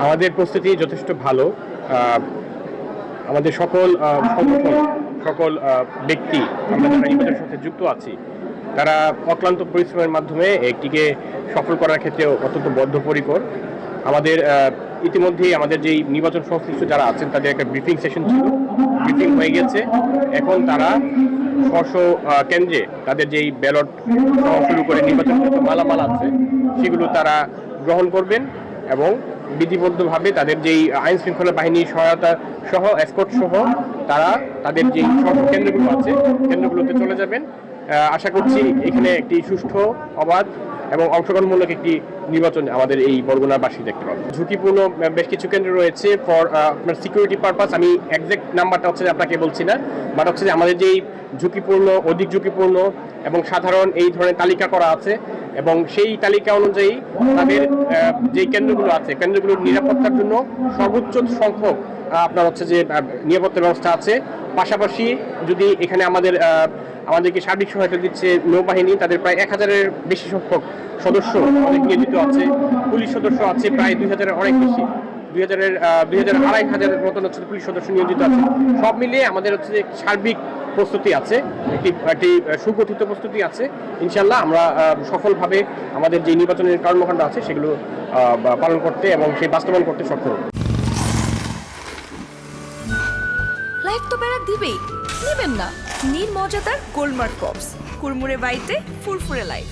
আমাদের প্রস্তুতি যথেষ্ট ভালো। আমাদের সকল সংগঠন, সকল ব্যক্তি, আমরা যারা নির্বাচনের সাথে যুক্ত আছি, তারা অক্লান্ত পরিশ্রমের মাধ্যমে একটিকে সফল করার ক্ষেত্রে অত্যন্ত বদ্ধপরিকর। আমাদের ইতিমধ্যেই আমাদের যেই নির্বাচন সংশ্লিষ্ট যারা আছেন তাদের একটা ব্রিফিং সেশন ছিল, ব্রিফিং হয়ে গেছে। এখন তারা স্ব কেন্দ্রে তাদের যেই ব্যালট শুরু করে নির্বাচন মালামাল আছে সেগুলো তারা গ্রহণ করবেন এবং বিধিবদ্ধভাবে তাদের যেই আইন শৃঙ্খলা বাহিনীর সহায়তা সহ এসকর্ট সহ তারা তাদের যেই কেন্দ্রগুলো আছে কেন্দ্রগুলোতে চলে যাবেন। আশা করছি এখানে একটি সুষ্ঠু, অবাধ এবং অংশগ্রহণমূলক একটি নির্বাচন আমাদের এই বরগুনাবাসী দেখতে পাবো। ঝুঁকিপূর্ণ বেশ কিছু কেন্দ্র রয়েছে ফর আপনার সিকিউরিটি পারপাস। আমি একজ্যাক্ট নাম্বারটা হচ্ছে আপনাকে বলছি না, বাট হচ্ছে যে আমাদের যেই ঝুঁকিপূর্ণ, অধিক ঝুঁকিপূর্ণ এবং সাধারণ এই ধরনের তালিকা করা আছে এবং সেই তালিকা অনুযায়ী তাদের যেই কেন্দ্রগুলো আছে কেন্দ্রগুলোর নিরাপত্তার জন্য সর্বোচ্চ সংখ্যক আপনার হচ্ছে যে নিরাপত্তা ব্যবস্থা আছে। পাশাপাশি যদি এখানে আমাদেরকে সার্বিক সহায়তা দিচ্ছে নৌবাহিনী, তাদের প্রায় 1000-এর বেশি সংখ্যক সদস্য অনেক নিয়োজিত আছে, পুলিশ সদস্য আছে প্রায় 2000-এর অনেক বেশি, 2500-এর মতন হচ্ছে পুলিশ সদস্য নিয়োজিত আছে। সব মিলিয়ে আমাদের হচ্ছে যে সার্বিক প্রস্তুতি আছে, একটি সুগঠিত প্রস্তুতি আছে। ইনশাল্লাহ আমরা সফলভাবে আমাদের যে নির্বাচনের কর্মকাণ্ড আছে সেগুলো পালন করতে এবং সেই বাস্তবায়ন করতে সক্ষম হব। লাইফ তো প্যারা দিবেই, নেবেন না নির্মজাদার গোলমার্ক কপস, কুরমুরে বাইতে ফুরফুরে লাইফ।